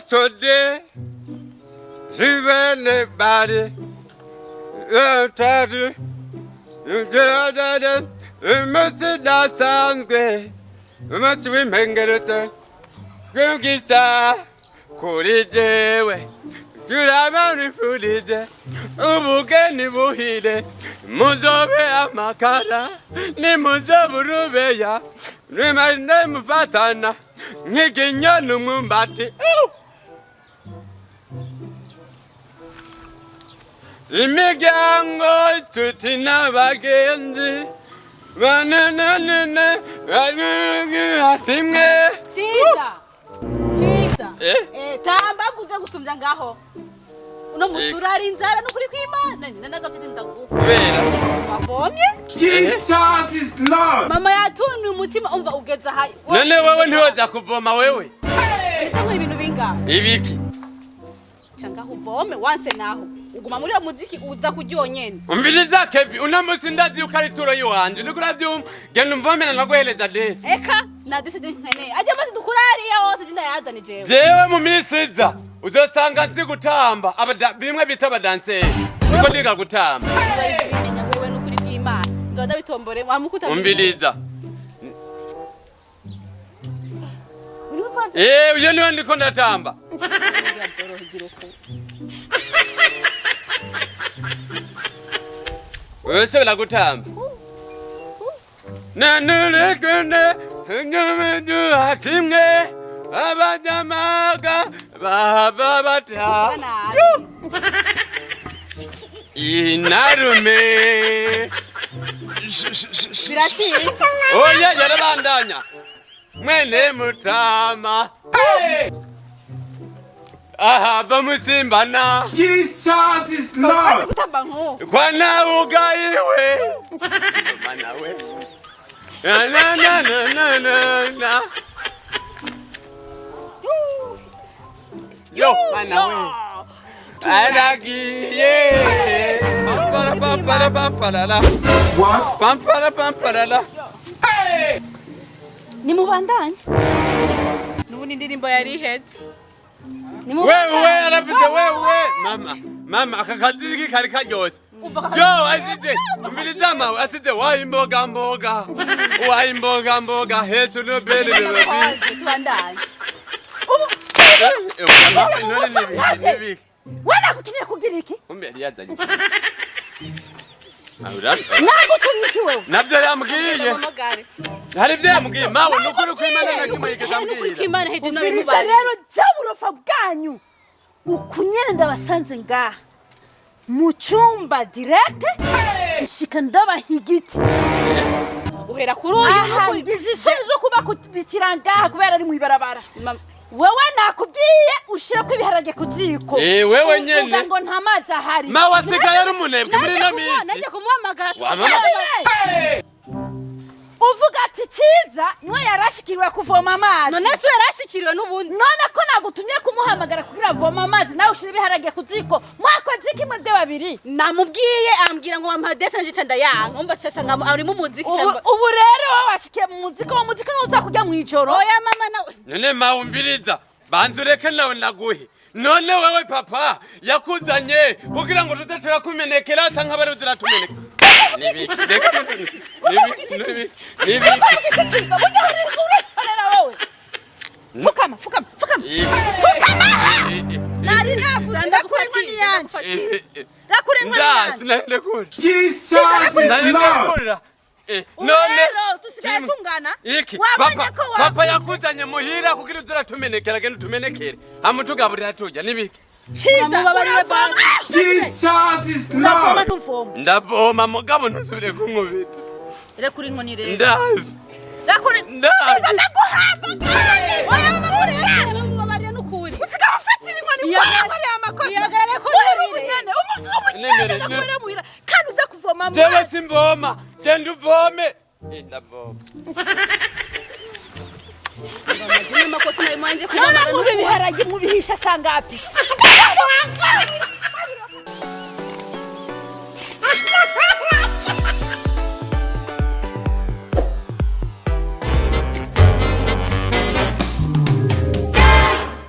today. Anybody, that sounds great. Much women get it. Gugisa, Kurijewe, Turamani Fulide, Ubugani Buhide, Muzobe Amakara, Nimuzaburubeya, Remandem Patana, Nikinya Lumumbati. Imigango tutina bagenzi banana atimwe Chiza tamba kuza gusumvya ngaho uno musurari inzara nukuri kwimana ndagavye ndagukubera wavomye Jesus is Lord. Mama yatunye umutima umva ugeza hayi none wewe ntiwoza kuvoma wewe ndakora ibintu binga ibiki changa uvome wanse naho uguma muri muziki uza kuryonyene umviriza Kevi unamusi ndazi ukarituro yiwanje ndikuravyo genda umvomera naguheleza desi eka na desi nkene aje amazi dukurariye hose jinda yazane jewe mu misiza uzosanga nzi gutamba bimwe bita abadanseri niko ndiga gutamba wewe nukuri kwimana nzoda bitombore wamukuta umviriza uyo niwe ndiko ndatamba wese bila gutamba nanurekende nyamedu hatimwe abadamaga baba bata inarume biracitse oya yarabandanya mwene mutama aha bamusimbana Jesus is Lord. kutamba nko kwana ugaiwe mana we na yo mana we aragiye pampara What? pampara ni mubandanye nubundi ndirimbo yari ihetse wewe arafite wewe mama akakaziki kari karyose yo asite umbiliza mawe asite wayimboga hesu no bele tubandanye mama none nibiki wala kutumye kugira iki umbe yazanye ahura nagutumye iki wewe navyo yambwiye hari ivyo yambwiye mawe nukuri kwimana nakimwe nukuri kwimana hedi no Umviriza bimubare rero jaburofa bwanyu ukunyene ndabasanze ngaha mu cyumba direct ishika ndabahigiti uhera kuri uyu aha ngize isoni zo kuba kubitira ngaha kubera ari mwibarabara wewe nakubwiye ushirako ibiharage kuziko wewe nyene uvuga ngo nta mazi ahari mawe asigaye ari umunebwe muri no misi najye kumuhamagara uvuga ati Ciza niwe yarashikiriwe kuvoma amazi none se yarashikiriwe n'ubundi none ko nagutumye kumuhamagara kugira avoma amazi nawe ushira ibiharage kuziko mwakoze iki mwebwe babiri namubwiye ambwira ngo wampa desa nje ndayanga umva cyasha ngamo ari mu muziki cyangwa ubu rero wowe washikiye mu muziki wo muziki nuza kujya mu ijoro oya mama nawe none mawe umviriza banzureke nawe naguhe none wewe papa yakuzanye kugira ngo tudatera kumenekera cyangwa bari uziratumeneka nibi Fukama nari nafuze ndakurengwa niyanje ndakurengwa niyanje sinende kuri Jesus is Lord. none tusigaye tungana iki papa yakuzanye muhira kugira uziratumenekera genda tumenekere amutugaburira tujya nibiki Ciza Jesus is ndavoma Lord. ntuvoma ndavoma mugabo ntusubire kunkubita rekuri inkoni rero ndazi rekuri ndazi ndaguhamba oya mama babarira n'ukuri usigaye ufatira inkoni ari amakosa iyagara ko umunyene umunyene muhira kandi uza kuvoma amazi jewe simvoma genda uvome ndavoma Majini makosa na imanje none mubiharage mubihisha sangapi